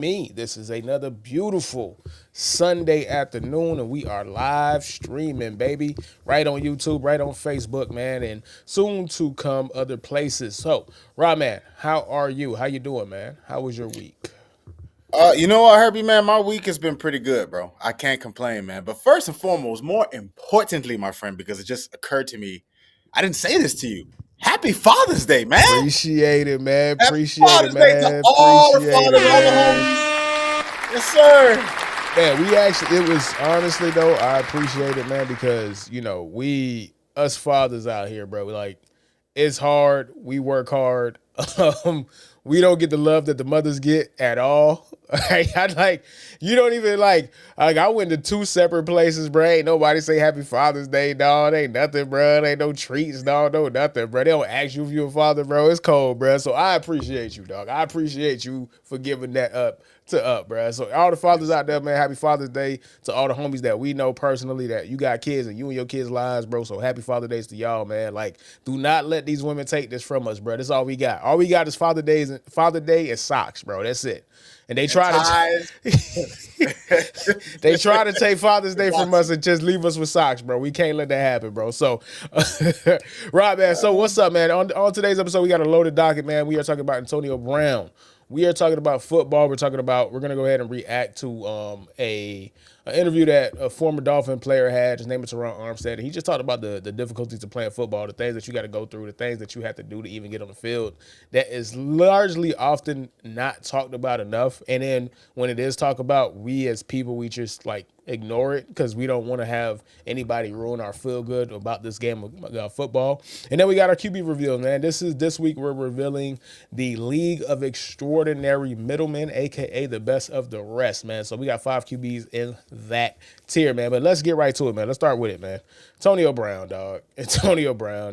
Me. This is another beautiful Sunday afternoon, and we are live streaming, baby, right on YouTube, right on Facebook, man, and soon to come other places. So, Rob, man, how are you? How you doing, man? How was your week? You know what, Herbie, man? My week has been pretty good, bro. I can't complain, man. But first and foremost, more importantly, my friend, because it just occurred to me, I didn't say this to you. Happy Father's Day, man. Appreciate it, man. Happy Appreciate it, Father's Day to man. all the Appreciate it, fathers, all the man. homies. Yes, sir. Man, we actually, it was honestly though, I appreciate it, man, because us fathers out here, bro, like it's hard. We work hard. Um, we don't get the love that the mothers get at all. I like you don't even like I went to two separate places, bro. Ain't nobody say Happy Father's Day, dog. Ain't nothing, bro. Ain't no treats, dog. No nothing, bro. They don't ask you if you're a father, bro. It's cold, bro. So I appreciate you, dog. I appreciate you for giving that up to up, bro. So all the fathers out there, man, Happy Father's Day to all the homies that we know personally that you got kids and you and your kids' lives, bro. So Happy Father's Days to y'all, man. Like, do not let these women take this from us, bro. That's all we got. All we got is Father Day and socks, bro. That's it. And they And try ties. they try to take Father's Day from us Watson. and just leave us with socks, bro. We can't let that happen, bro. So, Rob, man. So, what's up, man? On today's episode, we got a loaded docket, man. We are talking about Antonio Brown. We are talking about football. We're gonna go ahead and react to a an interview that a former Dolphin player had. His name is Terron Armstead, and he just talked about the difficulties of playing football, the things that you got to go through, the things that you have to do to even get on the field. That is largely often not talked about enough. And then when it is talked about, we as people, we just like ignore it because we don't want to have anybody ruin our feel good about this game of football. And then we got our QB reveal, man. This week we're revealing the League of Extraordinary Middlemen, aka the best of the rest, man. So we got 5 QBs in that tier, man. But let's get right to it, man. Let's start with it, man. Antonio Brown, dog. Antonio Brown,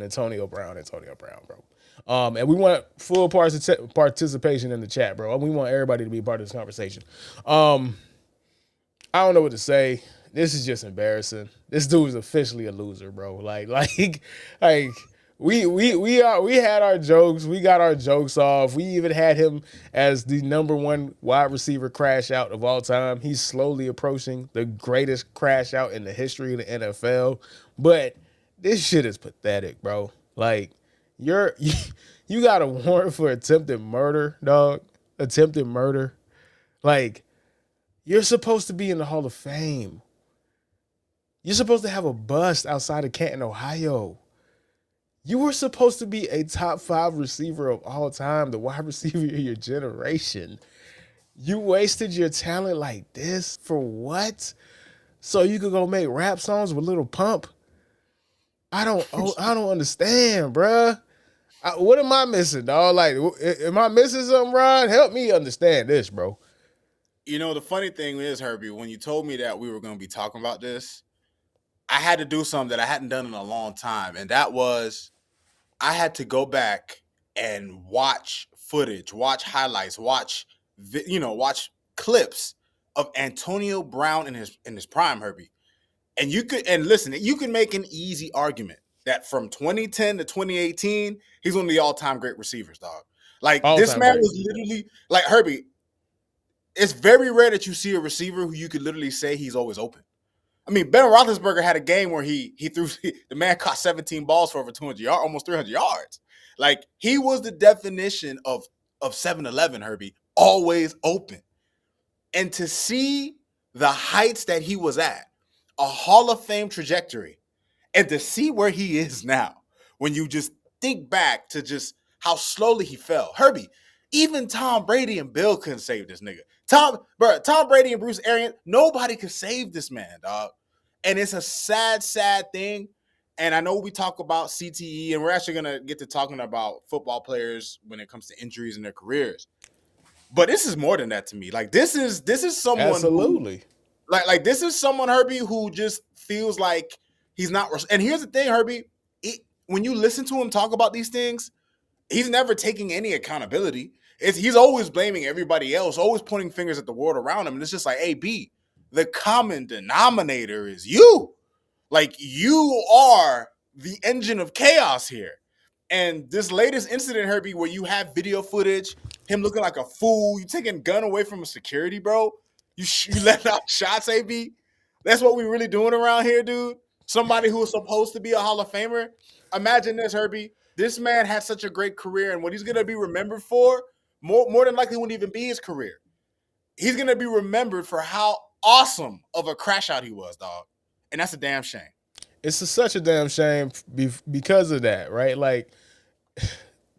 bro. And we want full participation in the chat, bro. We want everybody to be part of this conversation. I don't know what to say. This is just embarrassing. This dude is officially a loser, bro. Like we had our jokes. We got our jokes off. We even had him as the number one wide receiver crash out of all time. He's slowly approaching the greatest crash out in the history of the NFL. But this shit is pathetic, bro. Like you got a warrant for attempted murder, dog. Attempted murder. Like, you're supposed to be in the Hall of Fame. You're supposed to have a bust outside of Canton, Ohio. You were supposed to be a top 5 receiver of all time, the wide receiver of your generation. You wasted your talent like this for what? So you could go make rap songs with Little Pump? I don't understand, bruh. What am I missing, dog? Like, am I missing something, Ron? Help me understand this, bro. You know, the funny thing is, Herbie, when you told me that we were going to be talking about this, I had to do something that I hadn't done in a long time. And that was I had to go back and watch footage, watch highlights, watch clips of Antonio Brown in his prime, Herbie. And listen, you can make an easy argument that from 2010 to 2018, he's one of the all-time great receivers, dog. Like All this time man great. was literally like Herbie. It's very rare that you see a receiver who you could literally say he's always open. I mean, Ben Roethlisberger had a game where he threw the man caught 17 balls for over 200 yards, almost 300 yards. Like he was the definition of 7-Eleven, Herbie, always open. And to see the heights that he was at, a Hall of Fame trajectory, and to see where he is now, when you just think back to just how slowly he fell. Herbie, even Tom Brady and Bill couldn't save this nigga. Tom Brady and Bruce Arians, nobody could save this man, dog. And it's a sad, sad thing. And I know we talk about CTE, and we're actually gonna get to talking about football players when it comes to injuries in their careers. But this is more than that to me. Like this is someone who Absolutely. this is someone, Herbie, who just feels like he's not. And here's the thing, Herbie. When you listen to him talk about these things, he's never taking any accountability. He's always blaming everybody else, always pointing fingers at the world around him. And it's just like, hey, B, the common denominator is you. Like, you are the engine of chaos here. And this latest incident, Herbie, where you have video footage him looking like a fool. You taking gun away from a security, bro. You letting out shots, AB. That's what we really doing around here, dude. Somebody who is supposed to be a Hall of Famer. Imagine this, Herbie. This man had such a great career, and what he's gonna be remembered for, more than likely wouldn't even be his career. He's gonna be remembered for how awesome of a crash out he was, dog. And that's a damn shame. It's such a damn shame because of that, right? Like,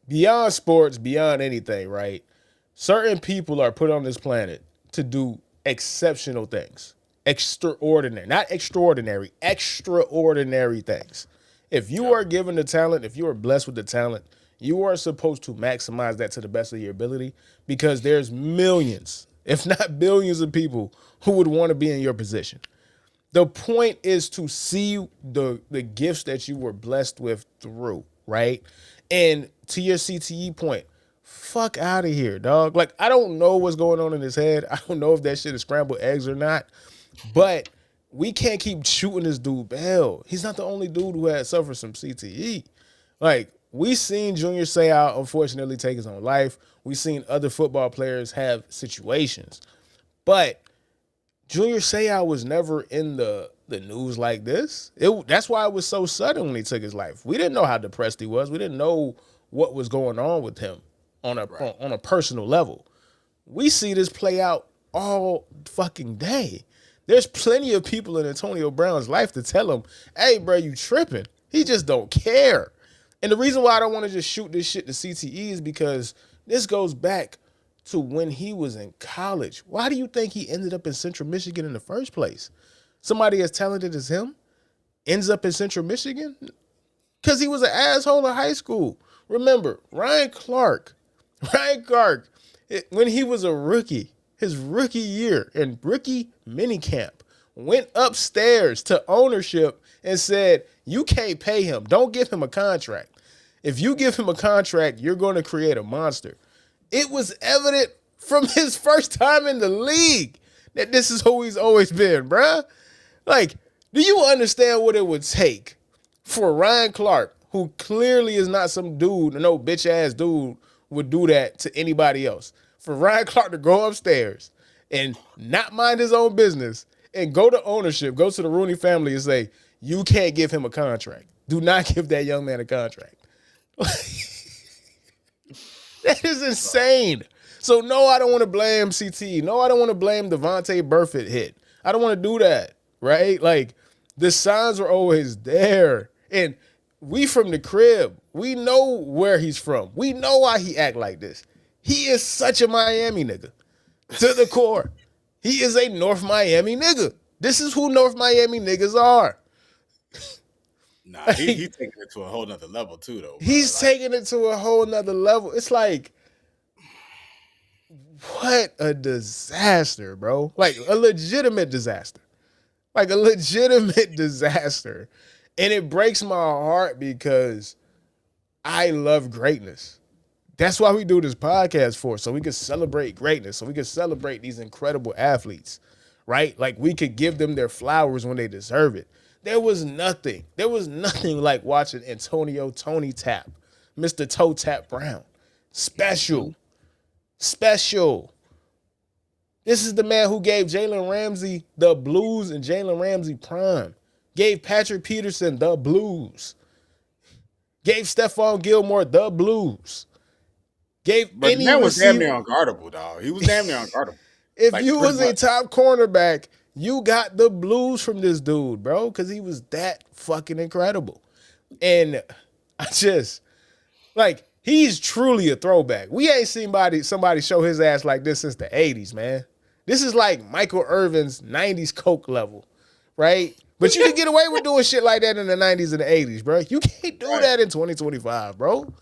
beyond sports, beyond anything, right? Certain people are put on this planet to do exceptional things. Extraordinary, not extraordinary, extraordinary things. If you are given the talent, if you are blessed with the talent, you are supposed to maximize that to the best of your ability, because there's millions, if not billions of people who would want to be in your position. The point is to see the gifts that you were blessed with through, right? And to your CTE point, fuck out of here, dog. Like, I don't know what's going on in his head. I don't know if that shit is scrambled eggs or not, but we can't keep shooting this dude bail. He's not the only dude who had suffered some CTE. Like, we seen Junior Seau unfortunately take his own life. We seen other football players have situations, but Junior Seau was never in the news like this. That's why it was so sudden when he took his life. We didn't know how depressed he was. We didn't know what was going on with him on a personal level. We see this play out all fucking day. There's plenty of people in Antonio Brown's life to tell him, hey, bro, you tripping. He just don't care. And the reason why I don't want to just shoot this shit to CTE is because this goes back to when he was in college. Why do you think he ended up in Central Michigan in the first place? Somebody as talented as him ends up in Central Michigan? Because he was an asshole in high school. Remember, Ryan Clark, when he was a rookie, his rookie year in rookie minicamp, went upstairs to ownership and said, you can't pay him. Don't give him a contract. If you give him a contract, you're going to create a monster. It was evident from his first time in the league that this is who he's always been, bruh. Like, do you understand what it would take for Ryan Clark, who clearly is not some dude, no bitch-ass dude would do that to anybody else, for Ryan Clark to go upstairs and not mind his own business and go to ownership, go to the Rooney family and say, you can't give him a contract. Do not give that young man a contract. That is insane. So, no, I don't want to blame CT. No, I don't want to blame Devontae Burfitt hit. I don't want to do that, right? Like, the signs were always there. And we from the crib, we know where he's from. We know why he act like this. He is such a Miami nigga to the core. He is a North Miami nigga. This is who North Miami niggas are. Nah, he's taking it to a whole nother level too, though. Bro. He's taking it to a whole nother level. It's like, what a disaster, bro. Like, a legitimate disaster. Like, a legitimate disaster. And it breaks my heart because I love greatness. That's why we do this podcast for, so we can celebrate greatness, so we can celebrate these incredible athletes, right? Like, we could give them their flowers when they deserve it. There was nothing like watching Antonio Tony Tap, Mr. Toe Tap Brown. Special. This is the man who gave Jalen Ramsey the blues and Jalen Ramsey prime. Gave Patrick Peterson the blues. Gave Stephon Gilmore the blues. But the man was damn near unguardable, dog. He was damn near unguardable. If like, you was a top cornerback, you got the blues from this dude, bro, because he was that fucking incredible. And I just, like, he's truly a throwback. We ain't seen somebody show his ass like this since the 80s, man. This is like Michael Irvin's 90s coke level, right? But you can get away with doing shit like that in the 90s and the 80s, bro. You can't do that in 2025, bro.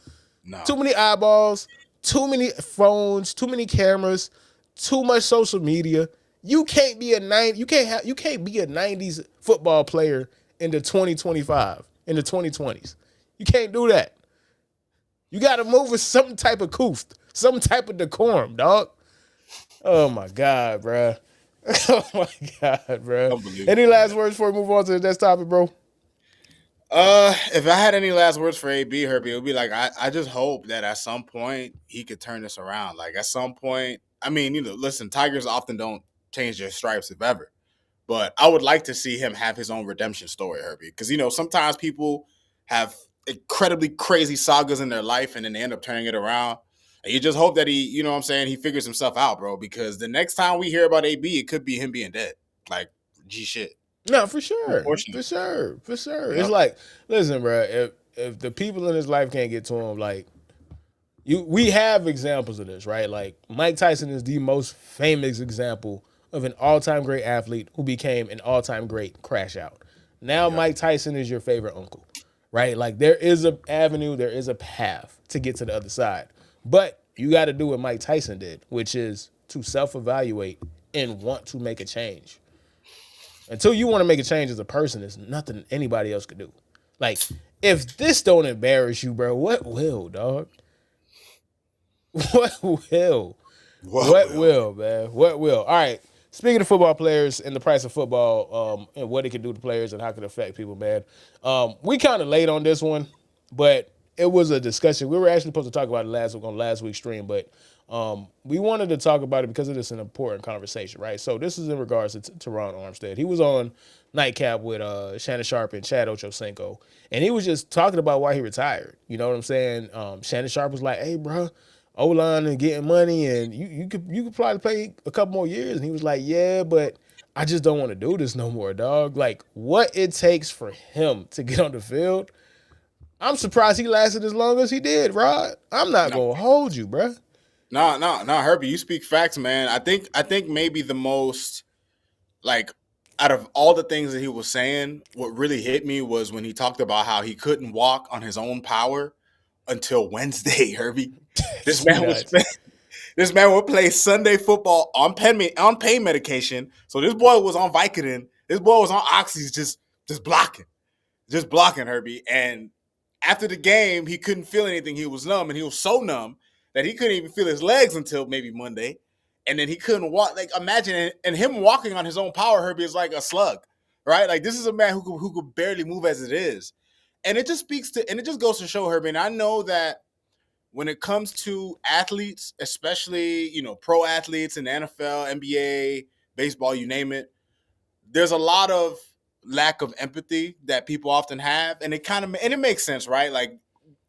No. Too many eyeballs, too many phones, too many cameras, too much social media. You can't be a 90s football player in the 2025, in the 2020s. You can't do that. You got to move with some type of coof, some type of decorum, dog. Oh my God, bro. Oh my God, bro. Any last words before we move on to the next topic, bro? If I had any last words for AB Herbie, it would be like I just hope that at some point he could turn this around. Like at some point, I mean, listen, Tigers often don't change their stripes if ever. But I would like to see him have his own redemption story, Herbie. Because sometimes people have incredibly crazy sagas in their life and then they end up turning it around. And you just hope that what I'm saying, he figures himself out, bro. Because the next time we hear about AB, it could be him being dead. Like, G shit. No, for sure, for Unfortunately. sure, for sure. It's Yep. like, listen, bro. If the people in his life can't get to him, like we have examples of this, right? Like Mike Tyson is the most famous example of an all-time great athlete who became an all-time great crash out. Now Yep. Mike Tyson is your favorite uncle, right? Like there is a avenue, there is a path to get to the other side. But you got to do what Mike Tyson did, which is to self-evaluate and want to make a change. Until you want to make a change as a person, there's nothing anybody else could do. Like, if this don't embarrass you, bro, what will, dog? What will? What will, man? What will? All right. Speaking of football players and the price of football, and what it can do to players and how it can affect people, man. We kind of late on this one, but it was a discussion. We were actually supposed to talk about it last week on last week's stream, but we wanted to talk about it because it is an important conversation, right? So this is in regards to Terron Armstead. He was on Nightcap with Shannon Sharp and Chad Ochocinco, and he was just talking about why he retired. You know what I'm saying? Shannon Sharp was like, "Hey, bro, O-line and getting money, and you could probably play a couple more years." And he was like, "Yeah, but I just don't want to do this no more, dog." Like what it takes for him to get on the field. I'm surprised he lasted as long as he did, Rod. I'm not No, gonna hold you, bro. no, Herbie, you speak facts, man. I think maybe the most, like, out of all the things that he was saying, what really hit me was when he talked about how he couldn't walk on his own power until Wednesday, Herbie. This It's man was nuts. this man would play Sunday football on pain medication. So this boy was on Vicodin. This boy was on oxys, just blocking Herbie. And after the game, he couldn't feel anything. He was numb, and he was so numb that he couldn't even feel his legs until maybe Monday. And then he couldn't walk. Like, imagine, and him walking on his own power, Herbie, is like a slug, right? Like, this is a man who could barely move as it is. And it just speaks to, and it just goes to show, Herbie. And I know that when it comes to athletes, especially, pro athletes in the NFL, NBA, baseball, you name it, there's a lot of lack of empathy that people often have, and it makes sense, right? Like,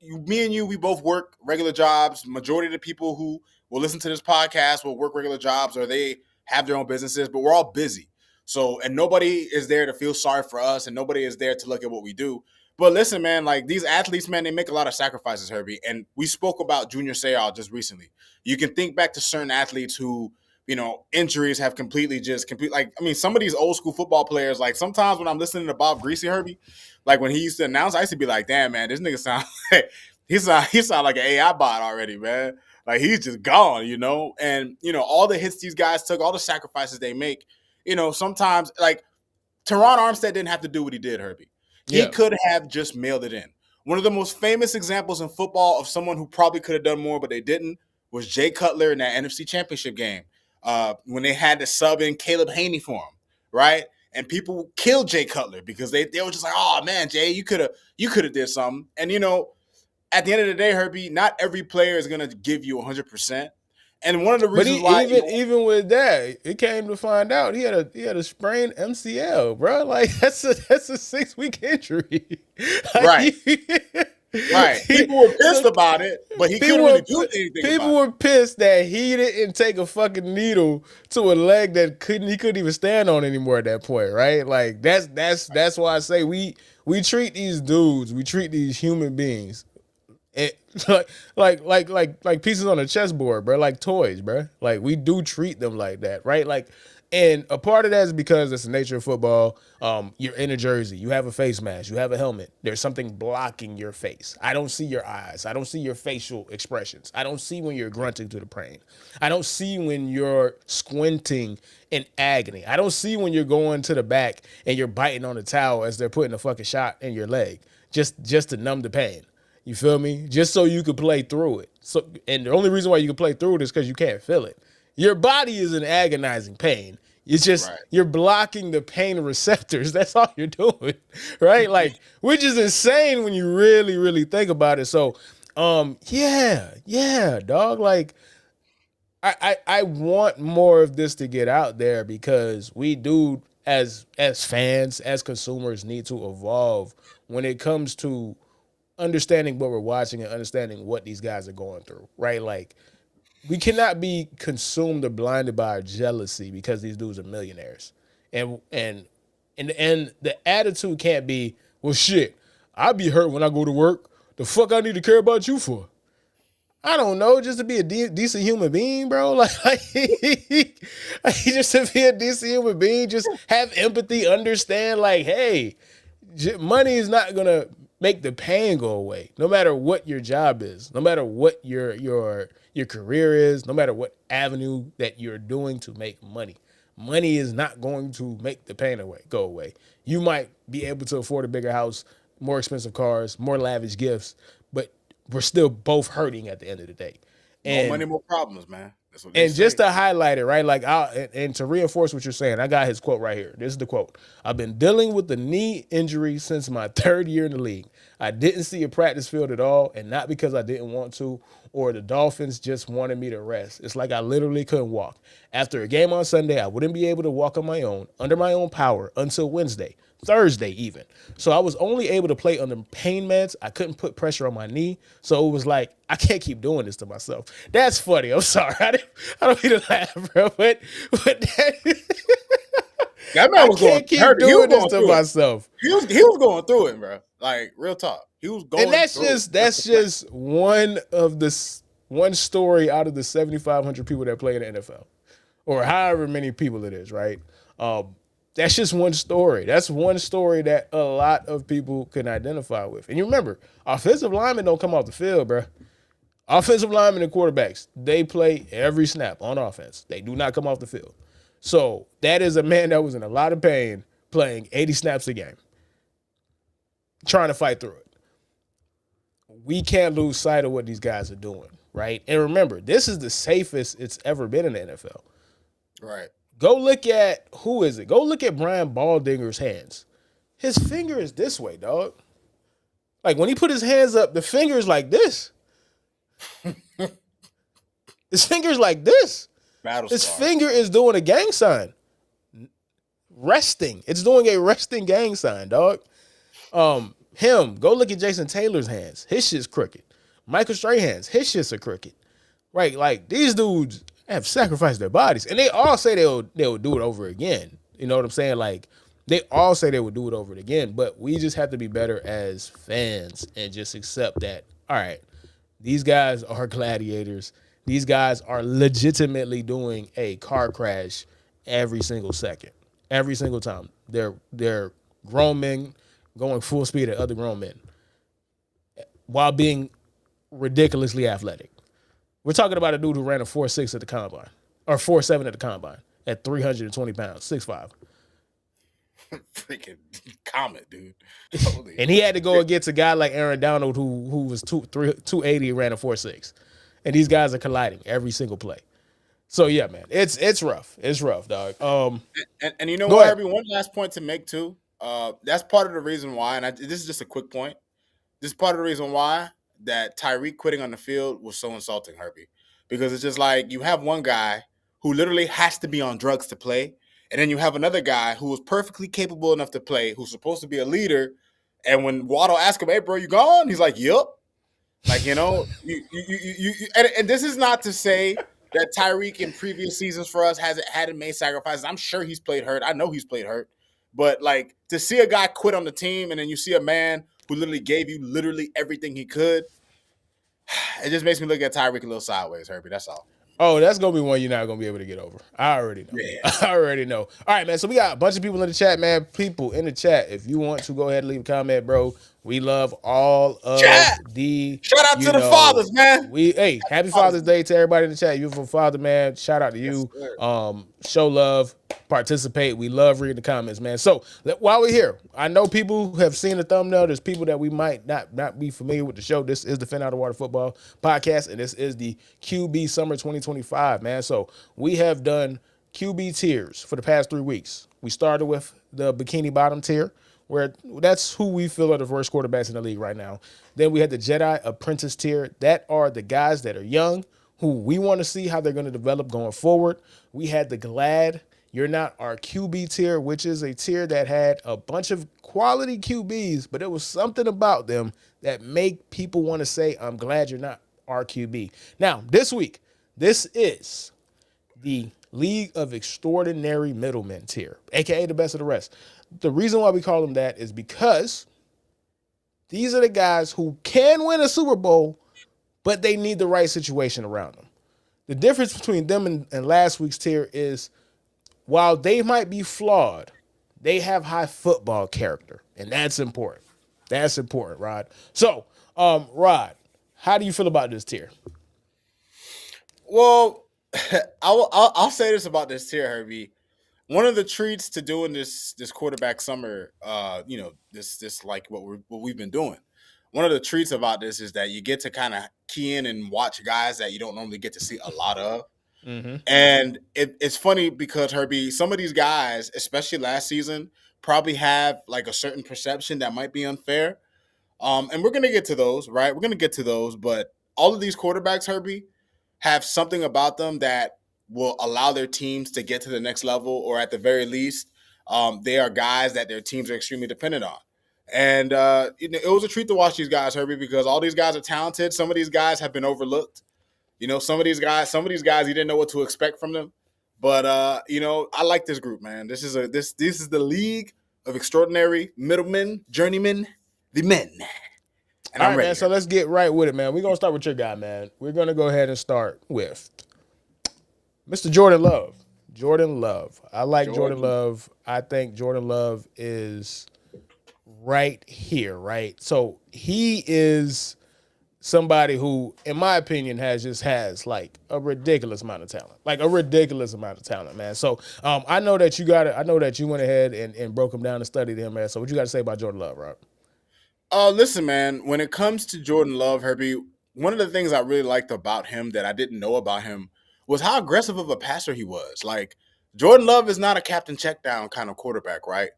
me and you, we both work regular jobs. Majority of the people who will listen to this podcast will work regular jobs, or they have their own businesses, but we're all busy. So, and nobody is there to feel sorry for us, and nobody is there to look at what we do. But listen, man, like, these athletes, man, they make a lot of sacrifices, Herbie. And we spoke about Junior Seau just recently. You can think back to certain athletes who, injuries have like, I mean, some of these old school football players, like, sometimes when I'm listening to Bob Greasy, Herbie, like, when he used to announce, I used to be like, damn, man, this nigga sound like he sound like an AI bot already, man. Like, he's just gone, And, all the hits these guys took, all the sacrifices they make, sometimes, like, Terron Armstead didn't have to do what he did, Herbie. He Yeah. could have just mailed it in. One of the most famous examples in football of someone who probably could have done more, but they didn't, was Jay Cutler in that NFC Championship game, when they had to sub in Caleb Haney for him, right? And people killed Jay Cutler because they were just like, "Oh man, Jay, you could have did something." And at the end of the day, Herbie, not every player is gonna give you 100%. And one of the But reasons why, even with that, it came to find out he had a sprained MCL, bro. Like that's a 6-week injury. right, right, people were pissed So about it, but he couldn't people really were do anything people about it. were pissed that he didn't take a fucking needle to a leg that he couldn't even stand on anymore at that point, right? Like that's why I say we treat these dudes, we treat these human beings it, like pieces on a chessboard, bro. Like toys, bro. Like we do treat them like that, right? Like, and a part of that is because it's the nature of football. You're in a jersey, you have a face mask, you have a helmet. There's something blocking your face. I don't see your eyes. I don't see your facial expressions. I don't see when you're grunting to the plane. I don't see when you're squinting in agony. I don't see when you're going to the back and you're biting on the towel as they're putting a fucking shot in your leg, just to numb the pain. You feel me? Just so you could play through it. And the only reason why you can play through it is because you can't feel it. Your body is in agonizing pain. You're blocking the pain receptors. That's all you're doing, right? Like, which is insane when you really, really think about it. So, yeah, dog. Like, I want more of this to get out there because we do as fans, as consumers, need to evolve when it comes to understanding what we're watching and understanding what these guys are going through, right? Like, we cannot be consumed or blinded by our jealousy because these dudes are millionaires. And the attitude can't be, well, shit, I be hurt when I go to work. The fuck I need to care about you for? I don't know, just to be a decent human being, bro. Like just to be a decent human being, just have empathy, understand, like, hey, money is not gonna make the pain go away. No matter what your job is, no matter what your career is, no matter what avenue that you're doing to make money, money is not going to make the pain go away. You might be able to afford a bigger house, more expensive cars, more lavish gifts, but we're still both hurting at the end of the day. And more money, more problems, man. That's what they and say. Just to highlight it, right? Like, and to reinforce what you're saying, I got his quote right here. This is the quote. I've been dealing with the knee injury since my 3rd year in the league. I didn't see a practice field at all, and not because I didn't want to or the Dolphins just wanted me to rest. It's like I literally couldn't walk. After a game on Sunday, I wouldn't be able to walk on my own, under my own power, until Wednesday. Thursday even. So I was only able to play under pain meds. I couldn't put pressure on my knee. So it was like, I can't keep doing this to myself. That's funny. I'm sorry. I don't mean to laugh, bro. But that man was I can't keep doing this to myself. He was going through it, bro. Like, real talk. He was going through it. And that's just one story out of the 7,500 people that play in the NFL. Or however many people it is, right? That's just one story. That's one story that a lot of people can identify with. And you remember, offensive linemen don't come off the field, bro. Offensive linemen and quarterbacks, they play every snap on offense. They do not come off the field. So that is a man that was in a lot of pain playing 80 snaps a game, trying to fight through it. We can't lose sight of what these guys are doing, right? And remember, this is the safest it's ever been in the NFL. Right. Go look at, who is it? Go look at Brian Baldinger's hands. His finger is this way, dog. Like, when he put his hands up, the finger is like this. His finger is like this. His finger is doing a gang sign. Resting. It's doing a resting gang sign, dog. Go look at Jason Taylor's hands. His shit's crooked. Michael Strahan's, his shit's are crooked. Right? Like, these dudes have sacrificed their bodies, and they all say they'll do it over again. You know what I'm saying? Like, they all say they would do it over again, but we just have to be better as fans and just accept that, all right, these guys are gladiators. These guys are legitimately doing a car crash every single second, every single time. They're grown men going full speed at other grown men while being ridiculously athletic. We're talking about a dude who ran a 4.6 at the combine, or 4.7 at the combine, at 320 pounds, 6'5". Freaking comet, dude. And he had to go against a guy like Aaron Donald who was 280 and ran a 4.6. And these guys are colliding every single play. So yeah, man, it's rough. It's rough, dog. And you know what, Herbie? One last point to make too. That's part of the reason why, and this is just a quick point. This is part of the reason why that Tyreek quitting on the field was so insulting, Herbie. Because it's just like, you have one guy who literally has to be on drugs to play, and then you have another guy who is perfectly capable enough to play, who's supposed to be a leader, and when Waddle asks him, hey, bro, you gone? He's like, yep. Like, you know, and this is not to say that Tyreek in previous seasons for us hadn't made sacrifices. I'm sure he's played hurt. I know he's played hurt. But, like, to see a guy quit on the team and then you see a man who literally gave you literally everything he could, it just makes me look at Tyreek a little sideways, Herbie. That's all. Oh, that's going to be one you're not going to be able to get over. I already know. Yeah. I already know. All right, man. So we got a bunch of people in the chat, man. People in the chat, if you want to go ahead and leave a comment, bro. We love all of the... Shout out to the fathers, man. Happy Father's Day to everybody in the chat. You're from father, man. Shout out to you. Show love. Participate. We love reading the comments, man. So while we're here, I know people who have seen the thumbnail. There's people that we might not be familiar with the show. This is the PHIN Outta Water Football Podcast, and this is the QB Summer 2025, man. So we have done QB tiers for the past 3 weeks. We started with the bikini bottom tier, where that's who we feel are the worst quarterbacks in the league right now. Then we had the Jedi Apprentice tier. That are the guys that are young, who we want to see how they're going to develop going forward. We had the Glad You're Not Our QB tier, which is a tier that had a bunch of quality QBs, but it was something about them that make people want to say, I'm glad you're not our QB. Now, this week, this is the League of Extraordinary Middlemen tier, aka the best of the rest. The reason why we call them that is because these are the guys who can win a Super Bowl, but they need the right situation around them. The difference between them and last week's tier is while they might be flawed, they have high football character, and that's important. That's important, Rod. So, Rod, how do you feel about this tier? Well, I'll say this about this tier, Herbie. One of the treats to doing this quarterback summer, this like what we've been doing. One of the treats about this is that you get to kind of key in and watch guys that you don't normally get to see a lot of. Mm-hmm. And it's funny because, Herbie, some of these guys, especially last season, probably have like a certain perception that might be unfair. And we're gonna get to those, right? We're gonna get to those, but all of these quarterbacks, Herbie, have something about them that will allow their teams to get to the next level, or at the very least, they are guys that their teams are extremely dependent on. And it was a treat to watch these guys, Herbie, because all these guys are talented. Some of these guys have been overlooked. Some of these guys, you didn't know what to expect from them. But I like this group, man. This is the League of Extraordinary Middlemen, Journeymen, the Men. And all right, man. So let's get right with it, man. We're gonna start with your guy, man. We're gonna go ahead and start with Mr. Jordan Love. Jordan Love. I like Jordan Love. I think Jordan Love is right here, right? So he is somebody who, in my opinion, has like a ridiculous amount of talent. Like a ridiculous amount of talent, man. So I know that you got it. I know that you went ahead and broke him down and studied him, man. So what you got to say about Jordan Love, Rob? Listen, man, when it comes to Jordan Love, Herbie, one of the things I really liked about him that I didn't know about him was how aggressive of a passer he was. Like, Jordan Love is not a captain checkdown kind of quarterback, right?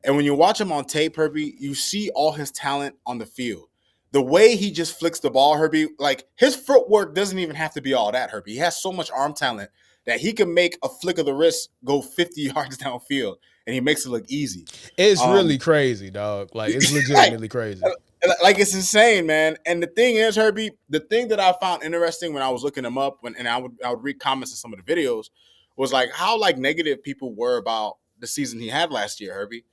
And when you watch him on tape, Herbie, you see all his talent on the field. The way he just flicks the ball, Herbie, like his footwork doesn't even have to be all that, Herbie. He has so much arm talent that he can make a flick of the wrist go 50 yards downfield, and he makes it look easy. It's really crazy, dog. Like, it's legitimately crazy. Like, it's insane, man. And the thing is, Herbie, the thing that I found interesting when I was looking him up, and I would read comments in some of the videos, was like how like negative people were about the season he had last year, Herbie.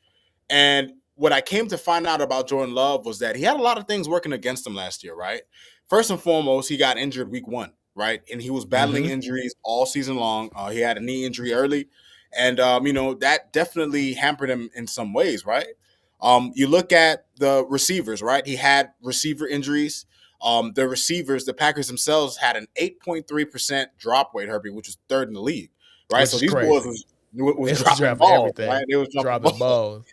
And what I came to find out about Jordan Love was that he had a lot of things working against him last year, right? First and foremost, he got injured week 1, right? And he was battling injuries all season long. He had a knee injury early. And, that definitely hampered him in some ways, right? You look at the receivers, right? He had receiver injuries. The Packers themselves had an 8.3% drop rate, Herbie, which was 3rd in the league, right? So these boys was dropping balls, everything. Right? They was dropping balls.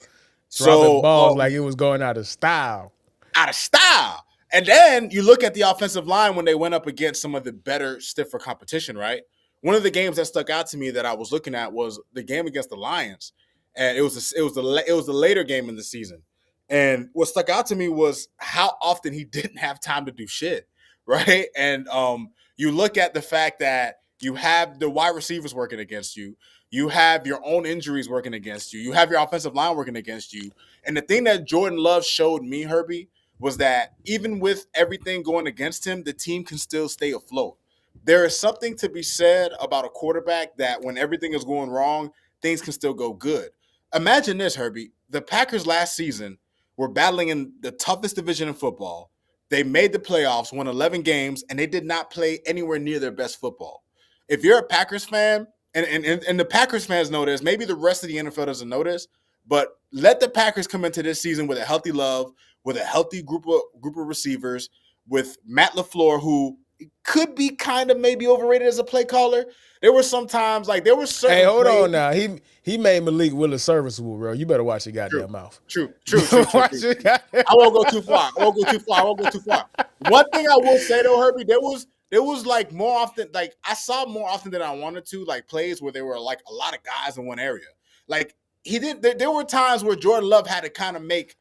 Dropping balls like it was going out of style. And then you look at the offensive line when they went up against some of the better, stiffer competition, right? One of the games that stuck out to me that I was looking at was the game against the Lions. And it was the later game in the season. And what stuck out to me was how often he didn't have time to do shit, right? And you look at the fact that you have the wide receivers working against you. You have your own injuries working against you. You have your offensive line working against you. And the thing that Jordan Love showed me, Herbie, was that even with everything going against him, the team can still stay afloat. There is something to be said about a quarterback that when everything is going wrong, things can still go good. Imagine this, Herbie. The Packers last season were battling in the toughest division in football. They made the playoffs, won 11 games, and they did not play anywhere near their best football. If you're a Packers fan, and the Packers fans know this, maybe the rest of the NFL doesn't know this, but let the Packers come into this season with a healthy Love, with a healthy group of receivers, with Matt LaFleur, who could be kind of maybe overrated as a play caller. There were some times, like there were certain. Hey, hold on now. He made Malik Willis serviceable, bro. You better watch your goddamn mouth. True. I won't go too far. One thing I will say though, Herbie, there was there was like more often, like I saw more often than I wanted to, like plays where there were like a lot of guys in one area. Like he did. There were times where Jordan Love had to kind of make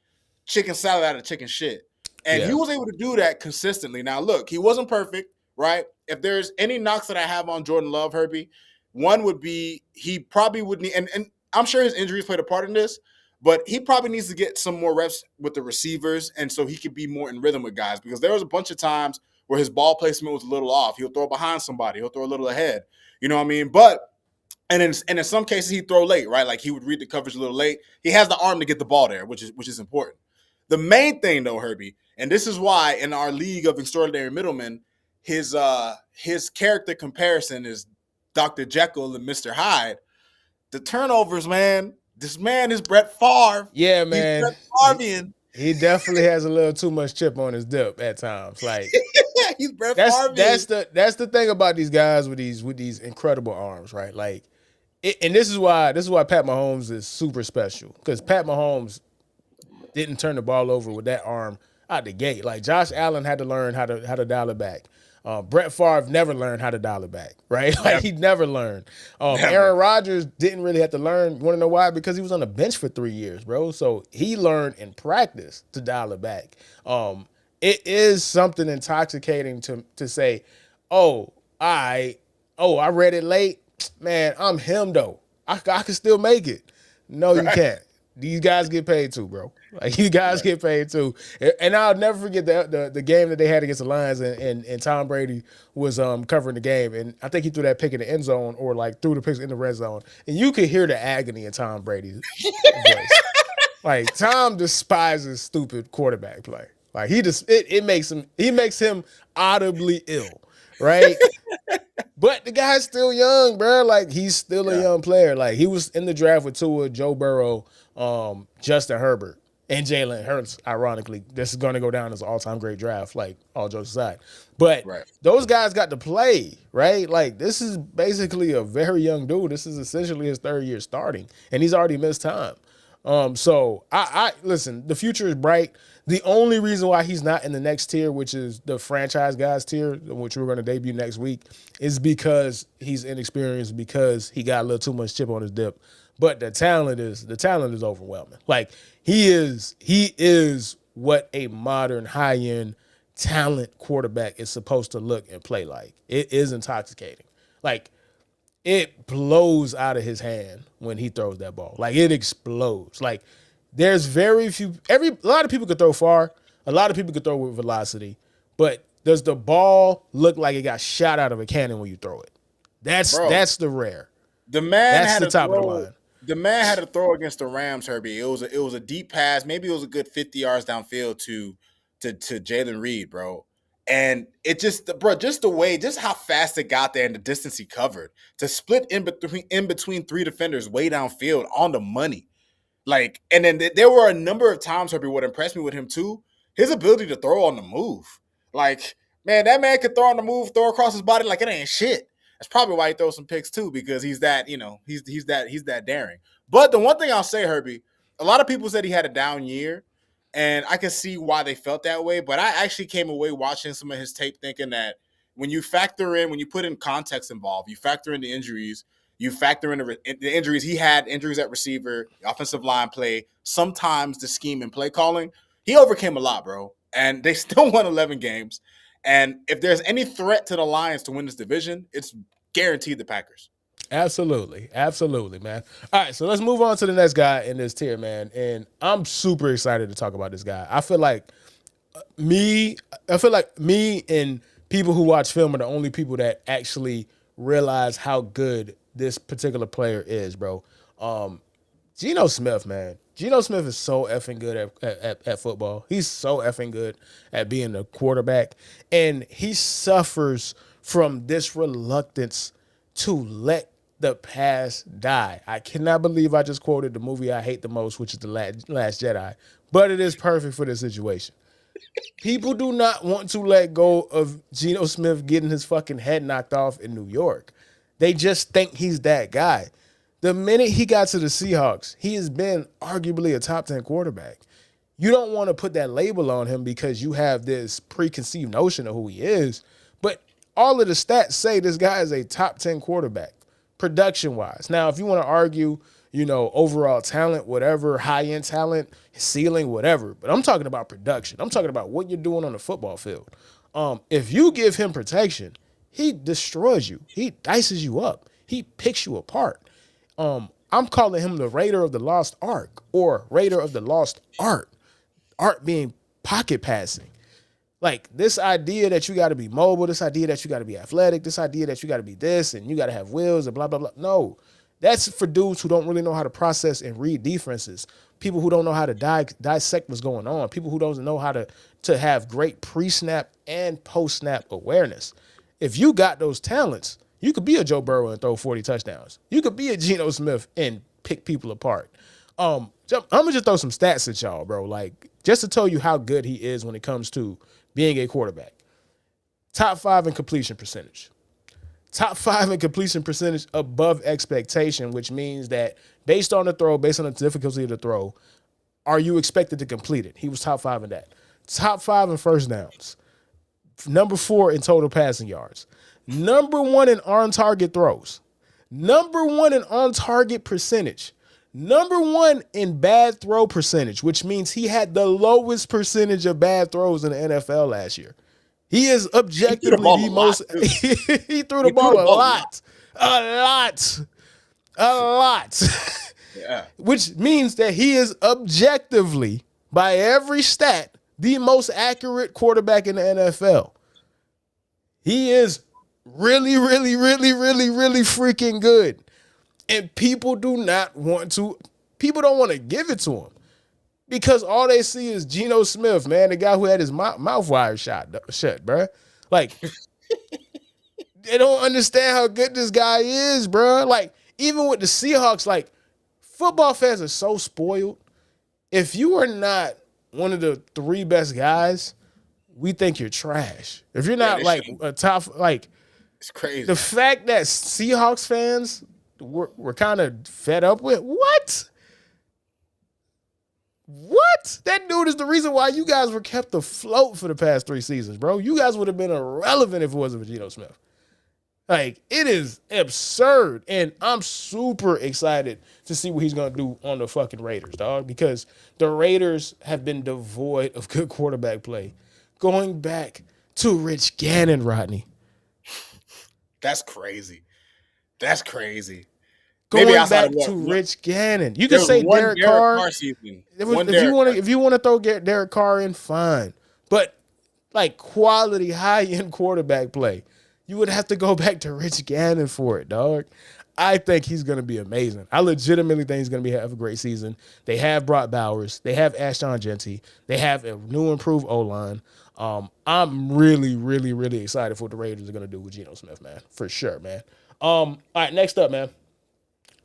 chicken salad out of chicken shit, and he Yeah. was able to do that consistently. Now, look, he wasn't perfect, right? If there's any knocks that I have on Jordan Love, Herbie, one would be he probably would need, and I'm sure his injuries played a part in this, but he probably needs to get some more reps with the receivers, and so he could be more in rhythm with guys. Because there was a bunch of times where his ball placement was a little off. He'll throw behind somebody. He'll throw a little ahead. You know what I mean? But and in some cases he'd throw late, right? Like he would read the coverage a little late. He has the arm to get the ball there, which is important. The main thing though, Herbie, and this is why in our league of extraordinary middlemen, his character comparison is Dr. Jekyll and Mr. Hyde. The turnovers, man. This man is Brett Favre. Yeah, He's man. Brett Favrean. He definitely has a little too much chip on his dip at times. Like He's Brett that's Favre. that's the thing about these guys with these incredible arms, right? Like, and this is why Pat Mahomes is super special, because Pat Mahomes didn't turn the ball over with that arm out the gate. Like Josh Allen had to learn how to dial it back. Brett Favre never learned how to dial it back, right? Like he never learned. Aaron Rodgers didn't really have to learn. Want to know why? Because he was on the bench for 3 years, bro. So he learned in practice to dial it back. It is something intoxicating to say, I read it late. Man, I'm him though. I can still make it. No, you can't. These guys get paid too, bro. Like you guys get paid too. And I'll never forget the game that they had against the Lions, and Tom Brady was covering the game, and I think he threw that pick in the end zone, or like threw the pick in the red zone, and you could hear the agony in Tom Brady's voice. Like Tom despises stupid quarterback play. Like it makes him audibly ill, right? But the guy's still young, bro. Like he's still a young player. Like he was in the draft with Tua, Joe Burrow, Justin Herbert, and Jalen Hurts. Ironically, this is going to go down as an all-time great draft. Like all jokes aside, but those guys got to play, right? Like this is basically a very young dude. This is essentially his third year starting, and he's already missed time. So I listen. The future is bright. The only reason why he's not in the next tier, which is the franchise guys tier, which we're going to debut next week, is because he's inexperienced, because he got a little too much chip on his dip. But the talent is overwhelming. Like he is what a modern high-end talent quarterback is supposed to look and play like. It is intoxicating. Like it blows out of his hand when he throws that ball. Like it explodes. Like there's very few. A lot of people could throw far. A lot of people could throw with velocity. But does the ball look like it got shot out of a cannon when you throw it? That's the rare. The man That's had the top throw, of the line. The man had to throw against the Rams, Herbie. It was a deep pass. Maybe it was a good 50 yards downfield to Jalen Reed, bro. And it just the way, just how fast it got there and the distance he covered to split in between three defenders way downfield on the money. Like, and then there were a number of times, Herbie, what impressed me with him too, his ability to throw on the move. Like, man, that man could throw on the move, throw across his body like it ain't shit. That's probably why he throws some picks too, because he's that, he's that daring. But the one thing I'll say, Herbie, a lot of people said he had a down year, and I can see why they felt that way. But I actually came away watching some of his tape thinking that when you put in context involved, you factor in the injuries, you factor in the injuries. He had injuries at receiver, offensive line play, sometimes the scheme and play calling. He overcame a lot, bro. And they still won 11 games. And if there's any threat to the Lions to win this division, it's guaranteed the Packers. Absolutely. Absolutely, man. All right, so let's move on to the next guy in this tier, man. And I'm super excited to talk about this guy. I feel like me and people who watch film are the only people that actually realize how good this particular player is, bro. Geno Smith, man. Geno Smith is so effing good at football. He's so effing good at being a quarterback. And he suffers from this reluctance to let the past die. I cannot believe I just quoted the movie I hate the most, which is The Last Jedi. But it is perfect for this situation. People do not want to let go of Geno Smith getting his fucking head knocked off in New York. They just think he's that guy. The minute he got to the Seahawks, he has been arguably a top 10 quarterback. You don't want to put that label on him because you have this preconceived notion of who he is. But all of the stats say this guy is a top 10 quarterback, production wise. Now, if you want to argue, overall talent, whatever, high end talent, ceiling, whatever, but I'm talking about production. I'm talking about what you're doing on the football field. If you give him protection, he destroys you. He dices you up. He picks you apart. I'm calling him the Raider of the Lost Ark or Raider of the Lost Art. Art being pocket passing. Like this idea that you got to be mobile, this idea that you got to be athletic, this idea that you got to be this and you got to have wheels and blah, blah, blah. No, that's for dudes who don't really know how to process and read defenses. People who don't know how to dissect what's going on. People who don't know how to have great pre-snap and post-snap awareness. If you got those talents, you could be a Joe Burrow and throw 40 touchdowns. You could be a Geno Smith and pick people apart. I'm going to just throw some stats at y'all, bro. Like, just to tell you how good he is when it comes to being a quarterback. Top 5 in completion percentage. Top 5 in completion percentage above expectation, which means that based on the throw, based on the difficulty of the throw, are you expected to complete it? He was top 5 in that. Top 5 in first downs. Number 4 in total passing yards. Number 1 in on-target throws. Number 1 in on-target percentage. Number 1 in bad throw percentage, which means he had the lowest percentage of bad throws in the NFL last year. He is objectively the most. He threw the ball a lot. Yeah. Which means that he is objectively, by every stat, the most accurate quarterback in the NFL. He is really, really, really, really, really freaking good. And people don't want to give it to him because all they see is Geno Smith, man, the guy who had his mouth wire shut, bro. Like, they don't understand how good this guy is, bro. Like, even with the Seahawks, like, football fans are so spoiled. If you are not one of the 3 best guys, we think you're trash. If you're not, a top, like, it's crazy. The fact that Seahawks fans were kind of fed up with, what? That dude is the reason why you guys were kept afloat for the past 3 seasons, bro. You guys would have been irrelevant if it wasn't for Geno Smith. Like, it is absurd. And I'm super excited to see what he's going to do on the fucking Raiders, dog, because the Raiders have been devoid of good quarterback play. Going back to Rich Gannon, Rodney. That's crazy. Going back to Rich Gannon. You can say Derek Carr. If you want to throw Derek Carr in, fine. But like quality high-end quarterback play, you would have to go back to Rich Gannon for it, dog. I think he's going to be amazing. I legitimately think he's going to have a great season. They have Brock Bowers. They have Ashton Genty. They have a new improved O-line. I'm really, really, really excited for what the Raiders are going to do with Geno Smith, man. For sure, man. All right, next up, man.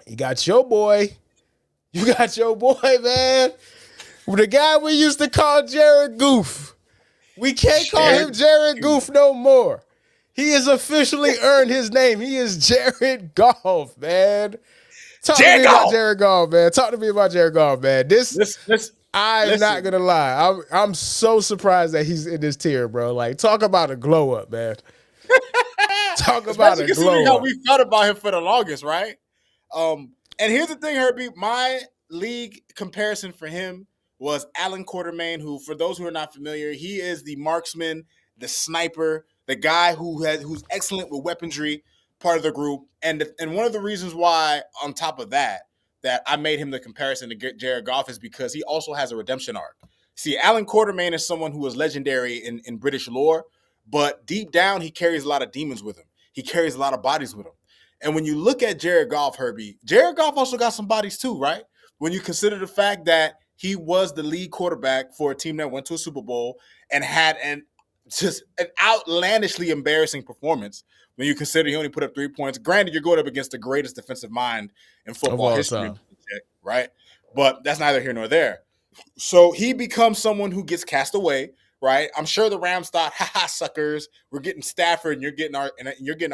You got your boy. Man. The guy we used to call Jared Goof. We can't call him Jared Goof no more. He has officially earned his name. He is Jared Goff, man. Talk to me about Jared Goff, man. I'm not going to lie. I'm so surprised that he's in this tier, bro. Like, talk about a glow up, man. Talk about a glow up. How we felt about him for the longest, right? And here's the thing, Herbie. My league comparison for him was Alan Quartermain, who, for those who are not familiar, he is the marksman, the sniper, the guy who's excellent with weaponry, part of the group. And one of the reasons why, on top of that I made him the comparison to Jared Goff is because he also has a redemption arc. See, Alan Quartermain is someone who is legendary in British lore, but deep down, he carries a lot of demons with him. He carries a lot of bodies with him. And when you look at Jared Goff, Herbie, Jared Goff also got some bodies too, right? When you consider the fact that he was the lead quarterback for a team that went to a Super Bowl and had just an outlandishly embarrassing performance. When you consider he only put up 3 points. Granted, you're going up against the greatest defensive mind in football history, right? But that's neither here nor there. So he becomes someone who gets cast away, right? I'm sure the Rams thought, "Ha, suckers, we're getting Stafford and you're getting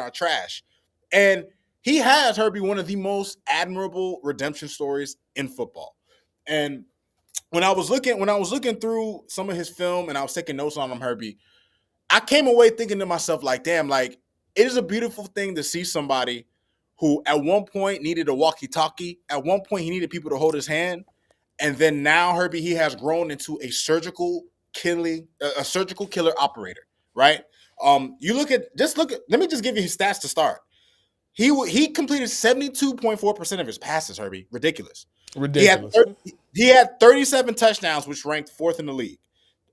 our trash." And he has, Herbie, one of the most admirable redemption stories in football. And when I was looking through some of his film and I was taking notes on him, Herbie, I came away thinking to myself, like, damn, like, it is a beautiful thing to see somebody who at one point needed a walkie-talkie. At one point, he needed people to hold his hand. And then now, Herbie, he has grown into a surgical killer operator, right? You let me just give you his stats to start. He completed 72.4% of his passes, Herbie. Ridiculous. He had Ridiculous. he had 37 touchdowns, which ranked fourth in the league,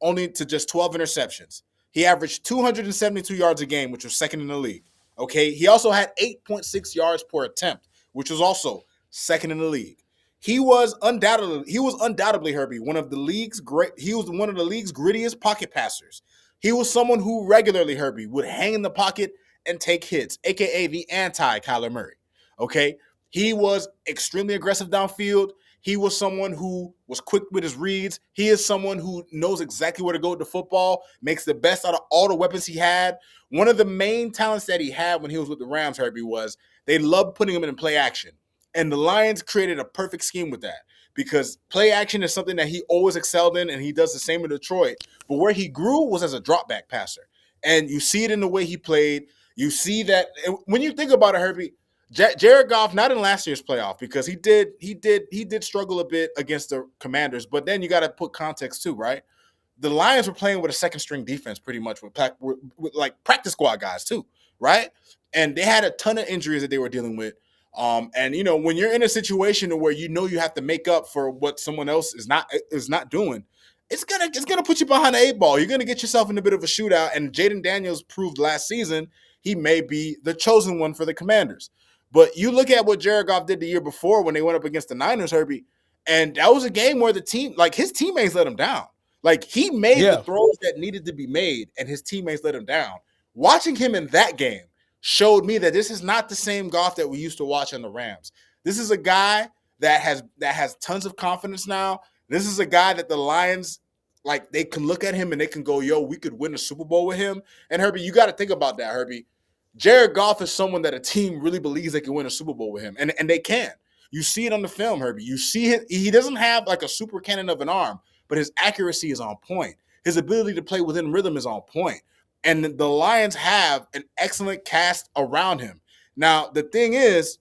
only to just 12 interceptions. He averaged 272 yards a game, which was second in the league. Okay. He also had 8.6 yards per attempt, which was also second in the league. He was undoubtedly Herbie, one of the league's great. He was one of the league's grittiest pocket passers. He was someone who regularly, Herbie, would hang in the pocket and take hits, aka the anti Kyler Murray. Okay. He was extremely aggressive downfield. He was someone who was quick with his reads. He is someone who knows exactly where to go with the football, makes the best out of all the weapons he had. One of the main talents that he had when he was with the Rams, Herbie, was they loved putting him in play action. And the Lions created a perfect scheme with that because play action is something that he always excelled in, and he does the same in Detroit. But where he grew was as a drop back passer. And you see it in the way he played. You see that when you think about it, Herbie, Jared Goff, not in last year's playoff because he did struggle a bit against the Commanders, but then you got to put context too, right? The Lions were playing with a second string defense pretty much with like practice squad guys too, right? And they had a ton of injuries that they were dealing with. And when you're in a situation where you have to make up for what someone else is not doing, it's gonna put you behind the eight ball. You're gonna get yourself in a bit of a shootout. And Jaden Daniels proved last season he may be the chosen one for the Commanders. But you look at what Jared Goff did the year before when they went up against the Niners, Herbie, and that was a game where his teammates let him down. Like he made the throws that needed to be made, and his teammates let him down. Watching him in that game showed me that this is not the same Goff that we used to watch on the Rams. This is a guy that has tons of confidence now. This is a guy that the Lions, like, they can look at him and they can go, yo, we could win a Super Bowl with him. And Herbie, you got to think about that, Herbie. Jared Goff is someone that a team really believes they can win a Super Bowl with him, and they can. You see it on the film, Herbie. You see it. He doesn't have like a super cannon of an arm, but his accuracy is on point. His ability to play within rhythm is on point. And the Lions have an excellent cast around him. Now, the thing is,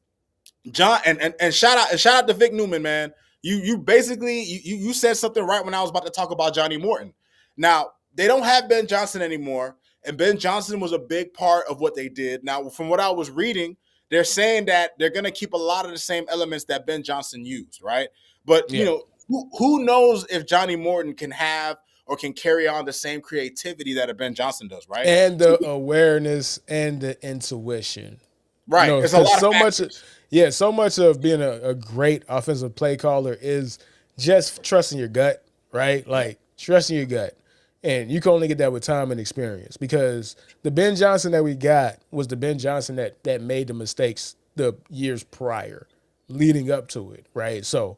John, and shout out to Vic Newman, man. You basically you said something right when I was about to talk about Johnny Morton. Now, they don't have Ben Johnson anymore. And Ben Johnson was a big part of what they did. Now, from what I was reading, they're saying that they're going to keep a lot of the same elements that Ben Johnson used, right? But, who knows if Johnny Morton can have or can carry on the same creativity that a Ben Johnson does, right? And the awareness and the intuition. Right. It's a lot of so much of being a great offensive play caller is just trusting your gut, right? Like trusting your gut. And you can only get that with time and experience because the Ben Johnson that we got was the Ben Johnson that made the mistakes the years prior leading up to it, right? So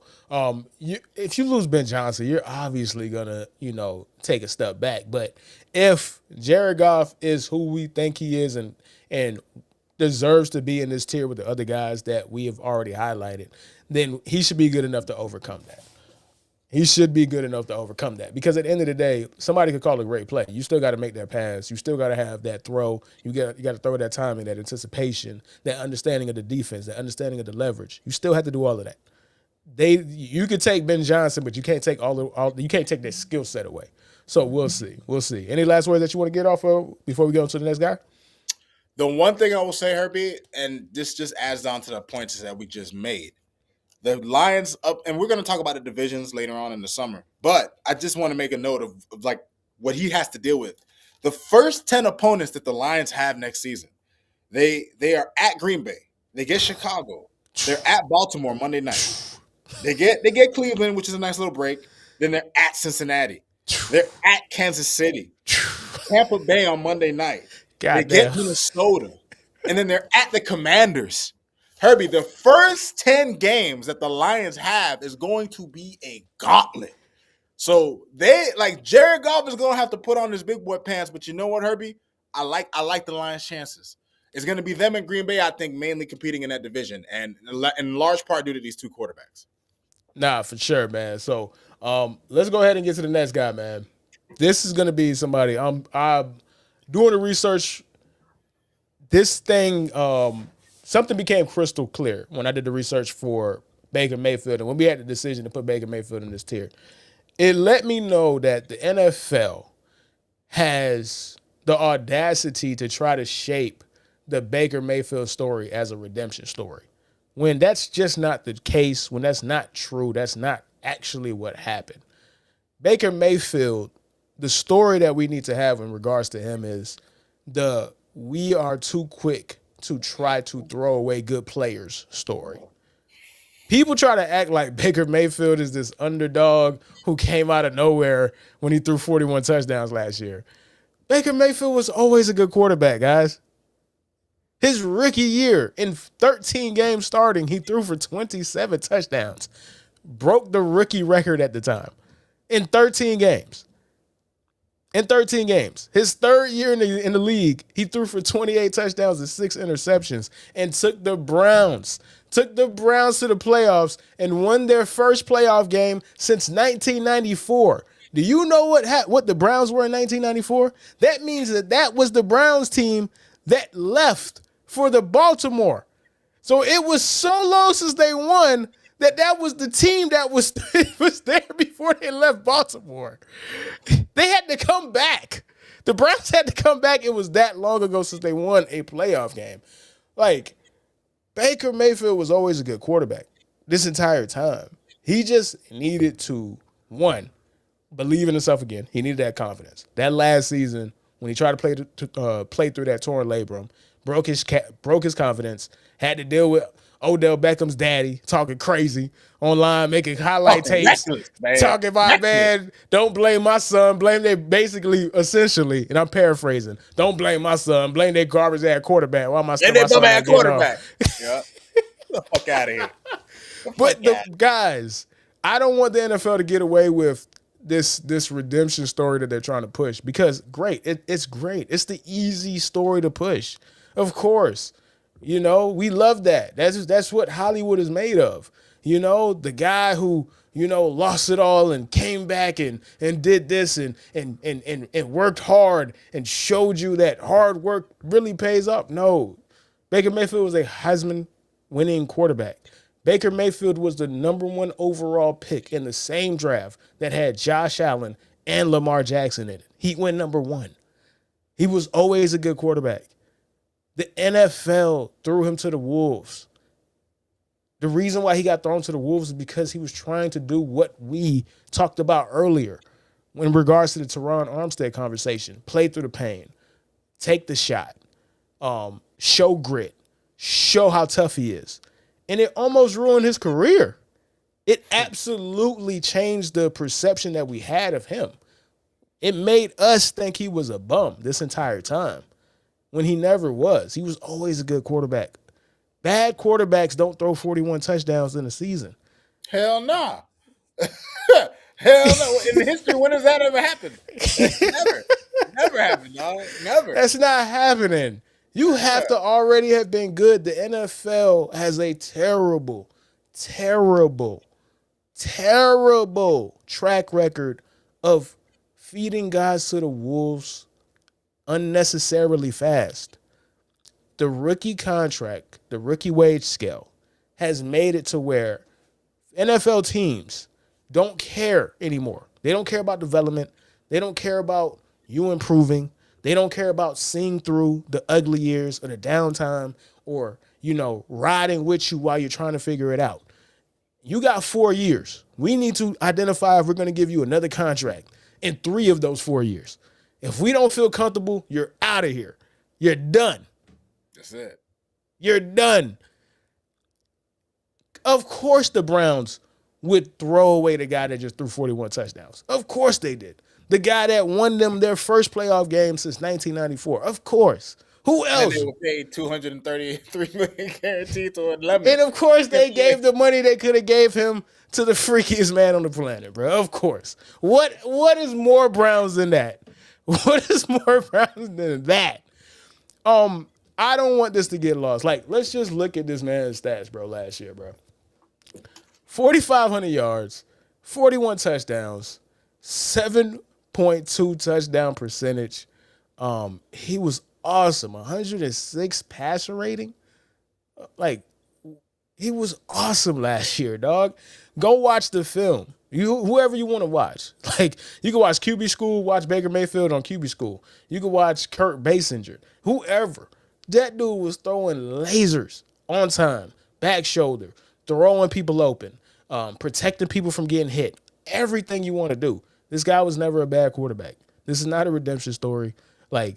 if you lose Ben Johnson, you're obviously going to, take a step back. But if Jared Goff is who we think he is and deserves to be in this tier with the other guys that we have already highlighted, then he should be good enough to overcome that. He should be good enough to overcome that because at the end of the day, somebody could call a great play. You still got to make that pass. You still got to have that throw. You got to throw that timing, that anticipation, that understanding of the defense, that understanding of the leverage. You still have to do all of that. You could take Ben Johnson, but you can't take you can't take that skill set away. So we'll see. We'll see. Any last words that you want to get off of before we go to the next guy? The one thing I will say, Herbie, and this just adds on to the points that we just made. The Lions up, and we're going to talk about the divisions later on in the summer. But I just want to make a note of like what he has to deal with. The first 10 opponents that the Lions have next season, they are at Green Bay. They get Chicago. They're at Baltimore Monday night. They get Cleveland, which is a nice little break. Then they're at Cincinnati. They're at Kansas City. Tampa Bay on Monday night. They get Minnesota. And then they're at the Commanders. Herbie, the first 10 games that the Lions have is going to be a gauntlet. So Jared Goff is going to have to put on his big boy pants. But you know what, Herbie? I like the Lions' chances. It's going to be them and Green Bay, I think, mainly competing in that division, and in large part due to these two quarterbacks. Nah, for sure, man. So let's go ahead and get to the next guy, man. This is going to be somebody. I'm doing the research this thing, something became crystal clear when I did the research for Baker Mayfield, and when we had the decision to put Baker Mayfield in this tier. It let me know that the NFL has the audacity to try to shape the Baker Mayfield story as a redemption story. When that's just not the case, when that's not true, that's not actually what happened. Baker Mayfield, the story that we need to have in regards to him is the we are too quick to try to throw away good players story. People try to act like Baker Mayfield is this underdog who came out of nowhere when he threw 41 touchdowns last year. Baker Mayfield was always a good quarterback, guys. His rookie year, in 13 games starting, he threw for 27 touchdowns. Broke the rookie record at the time. In 13 games. In 13 games. His third year in the league, he threw for 28 touchdowns and 6 interceptions and took the Browns to the playoffs and won their first playoff game since 1994. Do you know what the Browns were in 1994? That means that was the Browns team that left for the Baltimore. So it was so long since they won that was the team that was there before they left Baltimore. They had to come back. The Browns had to come back. It was that long ago since they won a playoff game. Like, Baker Mayfield was always a good quarterback this entire time. He just needed to, one, believe in himself again. He needed that confidence. That last season, when he tried to play through that torn labrum, broke his confidence, had to deal with Odell Beckham's daddy talking crazy online, making highlight tapes, talking about, man, don't blame my son, blame they basically, essentially, and I'm paraphrasing, don't blame my son, blame their garbage ass quarterback. Why am I still my son bad quarterback? Yeah. Get the fuck out of here. But guys, I don't want the NFL to get away with this redemption story that they're trying to push because it's great. It's the easy story to push. Of course. You know, we love that. That's what Hollywood is made of. You know, the guy who, you know, lost it all and came back and did this and worked hard and showed you that hard work really pays off. No. Baker Mayfield was a Heisman winning quarterback. Baker Mayfield was the number 1 overall pick in the same draft that had Josh Allen and Lamar Jackson in it. He went number 1. He was always a good quarterback. The NFL threw him to the Wolves. The reason why he got thrown to the Wolves is because he was trying to do what we talked about earlier in regards to the Terron Armstead conversation. Play through the pain. Take the shot. Show grit. Show how tough he is. And it almost ruined his career. It absolutely changed the perception that we had of him. It made us think he was a bum this entire time. When he never was. He was always a good quarterback. Bad quarterbacks don't throw 41 touchdowns in a season. Hell nah. Hell no. In history, when does that ever happen? Never happened, dog. Never. That's not happening. You have to already have been good. The NFL has a terrible, terrible, terrible track record of feeding guys to the wolves unnecessarily fast. The rookie contract, the rookie wage scale has made it to where NFL teams don't care anymore. They don't care about development. They don't care about you improving. They don't care about seeing through the ugly years or the downtime or, you know, riding with you while you're trying to figure it out. You got 4 years. We need to identify if we're going to give you another contract in 3 of those 4 years. If we don't feel comfortable, you're out of here. You're done. That's it. You're done. Of course the Browns would throw away the guy that just threw 41 touchdowns. Of course they did. The guy that won them their first playoff game since 1994. Of course. Who else? And they were paid $233 million guaranteed to 11. And of course they gave the money they could have gave him to the freakiest man on the planet, bro. Of course. What is more Browns than that? What is more Browns than that? I don't want this to get lost. Like, let's just look at this man's stats, bro, last year, bro. 4,500 yards, 41 touchdowns, 7.2 touchdown percentage. He was awesome. 106 passer rating. Like, he was awesome last year, dog. Go watch the film. Whoever you want to watch. Like, you can watch QB School, watch Baker Mayfield on QB School. You can watch Kurt Basinger. Whoever. That dude was throwing lasers on time, back shoulder, throwing people open, protecting people from getting hit. Everything you want to do. This guy was never a bad quarterback. This is not a redemption story. Like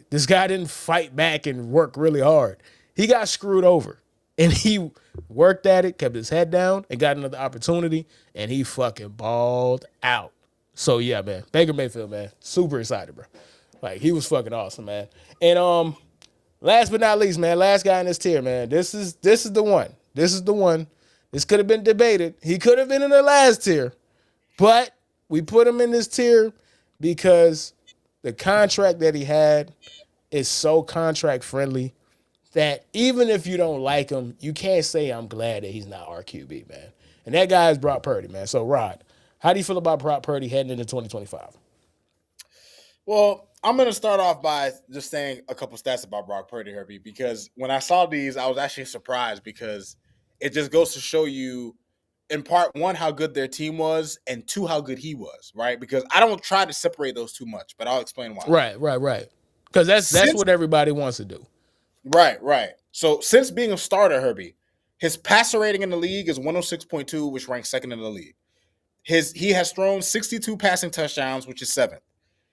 this guy didn't fight back and work really hard. He got screwed over. And he worked at it, kept his head down, and got another opportunity, and he fucking balled out. So yeah, man, Baker Mayfield, man, super excited, bro. Like, he was fucking awesome, man. And last but not least, man, last guy in this tier, man. This is the one. This is the one. This could have been debated. He could have been in the last tier, but we put him in this tier because the contract that he had is so contract friendly that even if you don't like him, you can't say I'm glad that he's not our QB, man. And that guy is Brock Purdy, man. So, Rod, how do you feel about Brock Purdy heading into 2025? Well, I'm going to start off by just saying a couple stats about Brock Purdy, Herbie, because when I saw these, I was actually surprised because it just goes to show you, in part one, how good their team was, and two, how good he was, right? Because I don't try to separate those too much, but I'll explain why. Right. Because that's what everybody wants to do. Right. So since being a starter, Herbie, his passer rating in the league is 106.2, which ranks second in the league. He has thrown 62 passing touchdowns, which is seventh.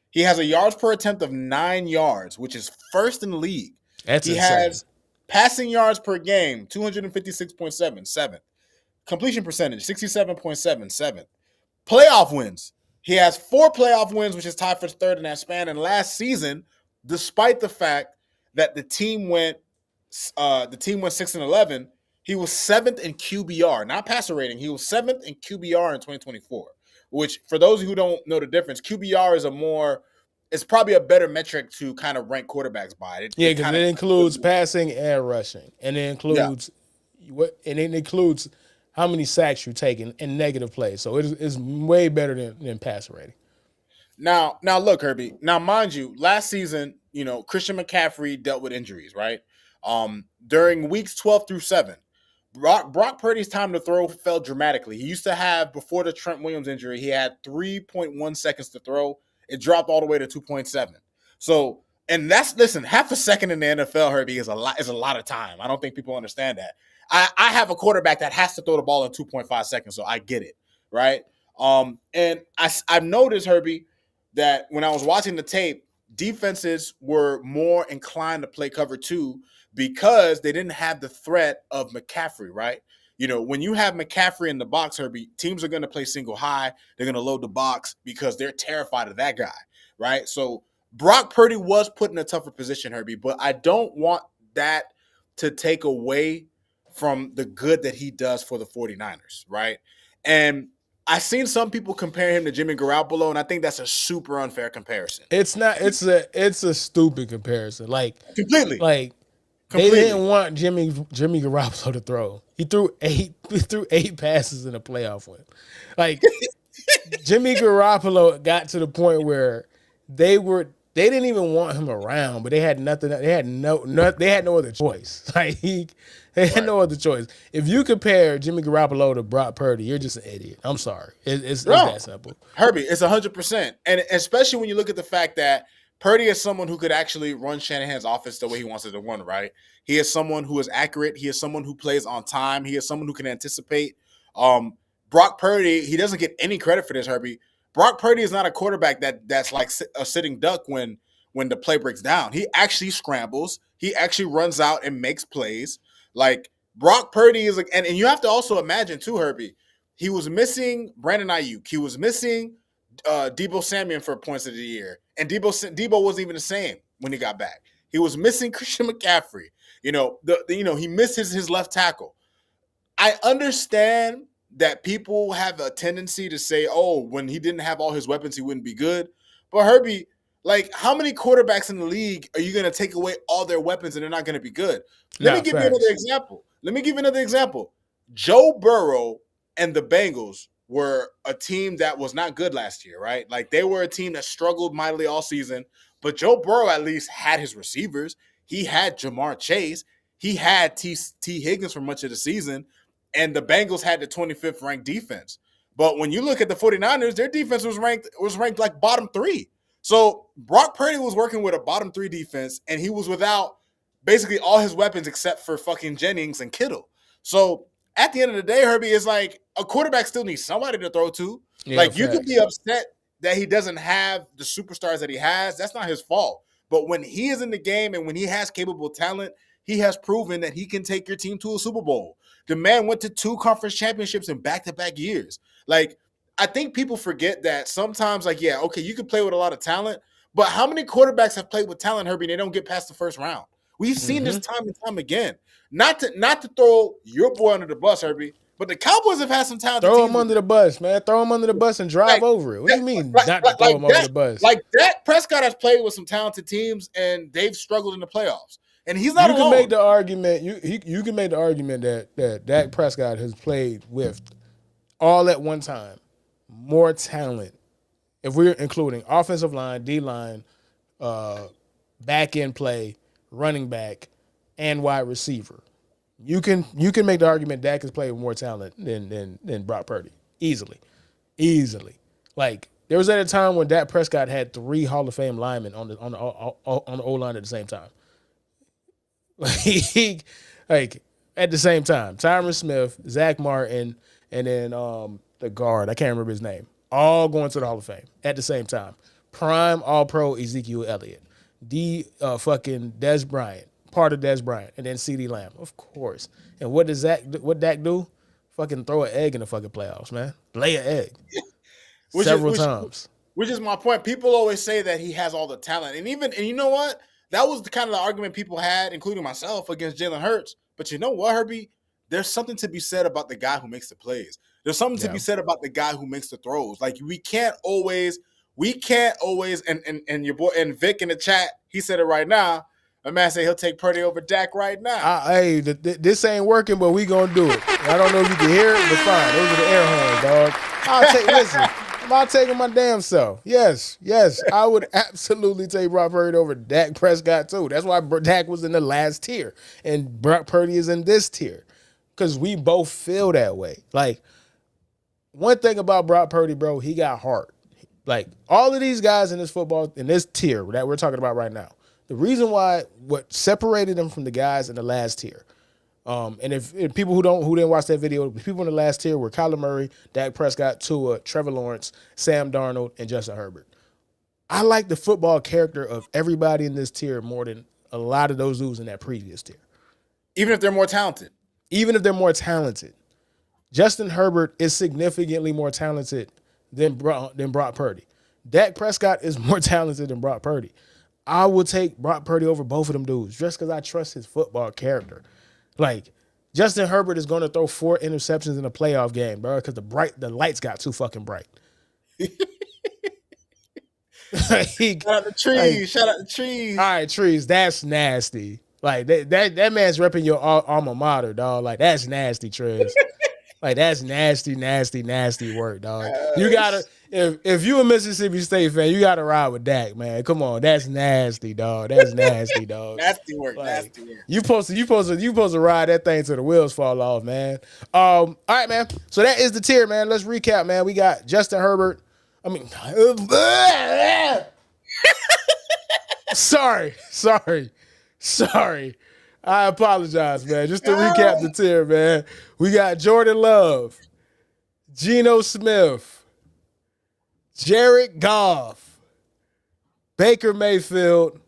He has a yards per attempt of 9 yards, which is first in the league. That's he insane. has passing yards per game, 256.7, seventh. Completion percentage, 67.7, seventh. Playoff wins. He has 4 playoff wins, which is tied for third in that span. And last season, despite the fact that the team went 6-11, he was seventh in QBR, not passer rating. He was seventh in QBR in 2024. Which, for those who don't know the difference, QBR it's probably a better metric to kind of rank quarterbacks by. Because it includes passing and rushing, and it includes how many sacks you take in negative plays. So it's way better than passer rating. Now look, Herbie. Now, mind you, last season, Christian McCaffrey dealt with injuries, right? During weeks 12 through 7, Brock Purdy's time to throw fell dramatically. He used to have, before the Trent Williams injury, he had 3.1 seconds to throw. It dropped all the way to 2.7. So, and listen, half a second in the NFL, Herbie, is a lot of time. I don't think people understand that. I have a quarterback that has to throw the ball in 2.5 seconds, so I get it, right? And I've noticed, Herbie, that when I was watching the tape, defenses were more inclined to play cover 2 because they didn't have the threat of McCaffrey, right? When you have McCaffrey in the box, Herbie, teams are going to play single high. They're going to load the box because they're terrified of that guy, right? So Brock Purdy was put in a tougher position, Herbie, but I don't want that to take away from the good that he does for the 49ers, right? And I've seen some people compare him to Jimmy Garoppolo, and I think that's a super unfair comparison. It's not. It's a stupid comparison. Completely. They didn't want Jimmy Garoppolo to throw. He threw 8 passes in a playoff win. Jimmy Garoppolo got to the point where they didn't even want him around, but they had nothing. They had no other choice. They had no other choice. If you compare Jimmy Garoppolo to Brock Purdy, you're just an idiot. I'm sorry. It's that simple. Herbie, it's 100%. And especially when you look at the fact that Purdy is someone who could actually run Shanahan's offense the way he wants it to run, right? He is someone who is accurate. He is someone who plays on time. He is someone who can anticipate. Brock Purdy, he doesn't get any credit for this, Herbie. Brock Purdy is not a quarterback that's like a sitting duck when the play breaks down. He actually scrambles. He actually runs out and makes plays. Brock Purdy is and you have to also imagine too, Herbie, he was missing Brandon Ayuk. He was missing Deebo Samuel for points of the year. And Deebo wasn't even the same when he got back. He was missing Christian McCaffrey. He missed his left tackle. I understand that people have a tendency to say, oh, when he didn't have all his weapons, he wouldn't be good. But Herbie, how many quarterbacks in the league are you going to take away all their weapons and they're not going to be good? Let me give you another example. Joe Burrow and the Bengals were a team that was not good last year, right? Like they were a team that struggled mightily all season, but Joe Burrow at least had his receivers. He had Jamar Chase. He had T. Higgins for much of the season, and the Bengals had the 25th ranked defense. But when you look at the 49ers, their defense was ranked like bottom 3. So Brock Purdy was working with a bottom 3 defense, and he was without basically all his weapons except for fucking Jennings and Kittle. So at the end of the day, Herbie, is like a quarterback still needs somebody to throw to. Yeah, like you facts. could be upset that he doesn't have the superstars that he has. That's not his fault. But when he is in the game and when he has capable talent, he has proven that he can take your team to a Super Bowl. The man went to 2 conference championships in back-to-back years. Like, I think people forget that sometimes, like, yeah, okay, you can play with a lot of talent, but how many quarterbacks have played with talent, Herbie, and they don't get past the first round? We've seen this time and time again. Not to throw your boy under the bus, Herbie, but the Cowboys have had some talented Throw teams. him under the bus, man. Throw him under the bus and drive over it. What do you mean not to throw him under the bus? Like Dak Prescott has played with some talented teams, and they've struggled in the playoffs. And he's not alone. You can make the argument. You can make the argument that Dak Prescott has played with all at one time more talent. If we're including offensive line, D line, back end play, running back, and wide receiver, you can make the argument Dak has played with more talent than Brock Purdy easily. Like there was at a time when Dak Prescott had 3 Hall of Fame linemen on the O line at the same time. Like at the same time, Tyron Smith, Zach Martin, and then the guard, I can't remember his name, all going to the Hall of Fame at the same time. Prime All-Pro Ezekiel Elliott, fucking Dez Bryant, part of Dez Bryant, and then CeeDee Lamb, of course. And what Dak do? Fucking throw an egg in the fucking playoffs, man. Lay an egg several times. Which is my point. People always say that he has all the talent, and you know what? That was the kind of the argument people had, including myself, against Jalen Hurts. But you know what, Herbie? There's something to be said about the guy who makes the plays. There's something to be said about the guy who makes the throws. Like we can't always, and your boy and Vic in the chat, he said it right now. My man said he'll take Purdy over Dak right now. This ain't working, but we gonna do it. I don't know if you can hear it, but fine. Those are the air horns, dog. Listen. I'm taking my damn self. Yes, I would absolutely take Brock Purdy over Dak Prescott too. That's why Dak was in the last tier and Brock Purdy is in this tier because we both feel that way. Like one thing about Brock Purdy, bro, he got heart. Like all of these guys in this tier that we're talking about right now, the reason why what separated them from the guys in the last tier. And if people who didn't watch that video, the people in the last tier were Kyler Murray, Dak Prescott, Tua, Trevor Lawrence, Sam Darnold, and Justin Herbert. I like the football character of everybody in this tier more than a lot of those dudes in that previous tier. Even if they're more talented. Justin Herbert is significantly more talented than Brock Purdy. Dak Prescott is more talented than Brock Purdy. I would take Brock Purdy over both of them dudes just because I trust his football character. Like, Justin Herbert is going to throw 4 interceptions in a playoff game, bro, because the lights got too fucking bright. Shout out the trees. All right, trees, that's nasty. Like, that man's repping your alma mater, dog. Like, that's nasty, Trez. Like, that's nasty work, dog. You gotta, if you a Mississippi State fan, you gotta ride with Dak, man. Come on, that's nasty, dog. That's nasty, dog. Nasty work. You supposed to ride that thing till the wheels fall off, man. All right, man. So that is the tier, man. Let's recap, man. We got Justin Herbert. Sorry. I apologize, man. Just to recap the tier, man. We got Jordan Love, Geno Smith, Jared Goff, Baker Mayfield,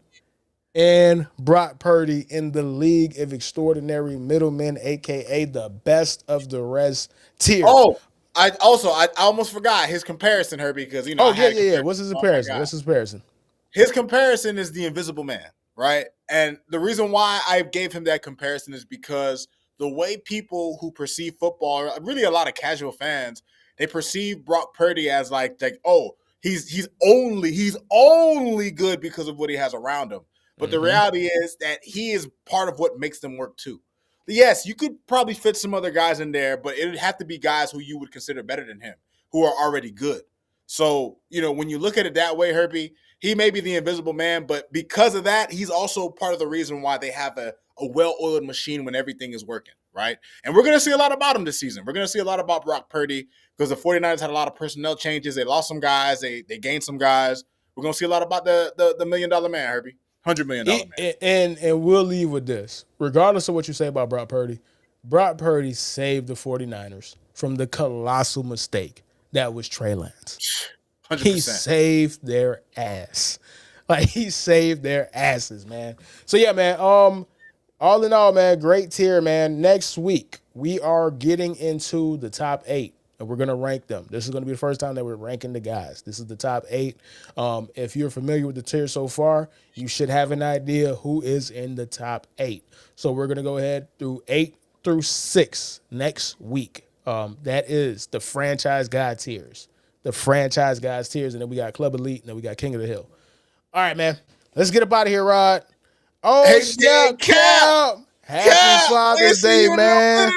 and Brock Purdy in the League of Extraordinary Middlemen, a.k.a. the best of the rest tier. Oh, I almost forgot his comparison, Herbie, because, you know. Yeah. What's his comparison? His comparison is the Invisible Man, right? And the reason why I gave him that comparison is because the way people who perceive football, really a lot of casual fans, they perceive Brock Purdy as like oh, he's only good because of what he has around him. But the reality is that he is part of what makes them work too. Yes, you could probably fit some other guys in there, but it would have to be guys who you would consider better than him. who are already good. So, when you look at it that way, Herbie, he may be the invisible man, but because of that, he's also part of the reason why they have a well-oiled machine when everything is working, right? And we're going to see a lot about him this season. We're going to see a lot about Brock Purdy because the 49ers had a lot of personnel changes. They lost some guys. They gained some guys. We're going to see a lot about the $1 million man, Herbie. $100 million man. And we'll leave with this. Regardless of what you say about Brock Purdy saved the 49ers from the colossal mistake that was Trey Lance. 100%. He saved their ass. Like, he saved their asses, man. So, yeah, man, all in all, man, great tier, man. Next week, we are getting into the top 8, and we're going to rank them. This is going to be the first time that we're ranking the guys. This is the top 8. If you're familiar with the tier so far, you should have an idea who is in the top 8. So we're going to go ahead through 8 through 6 next week. That is the franchise guy tiers. The franchise guys tiers, and then we got Club Elite, and then we got King of the Hill. All right, man. Let's get up out of here, Rod. Oh, Hey, snap, Cap. Happy Father's Day, man.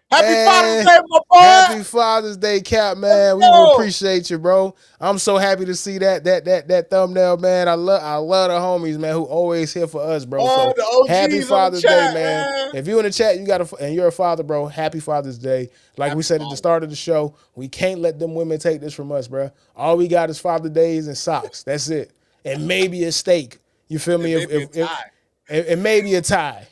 Happy Father's Day, my boy. Happy Father's Day, Cap, man. We appreciate you, bro. I'm so happy to see that thumbnail, man. I love the homies, man, who always here for us, bro. Oh, so the OGs happy Father's chat, Day, man. If you in the chat, and you're a father, bro. Happy Father's Day. Like we said at the start of the show, we can't let them women take this from us, bro. All we got is Father Days and socks. That's it, and maybe a steak. You feel me? And maybe a tie.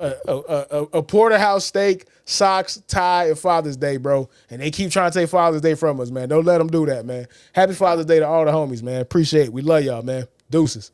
A porterhouse steak, socks, tie, and Father's Day, bro. And they keep trying to take Father's Day from us, man. Don't let them do that, man. Happy Father's Day to all the homies, man. Appreciate it. We love y'all, man. Deuces.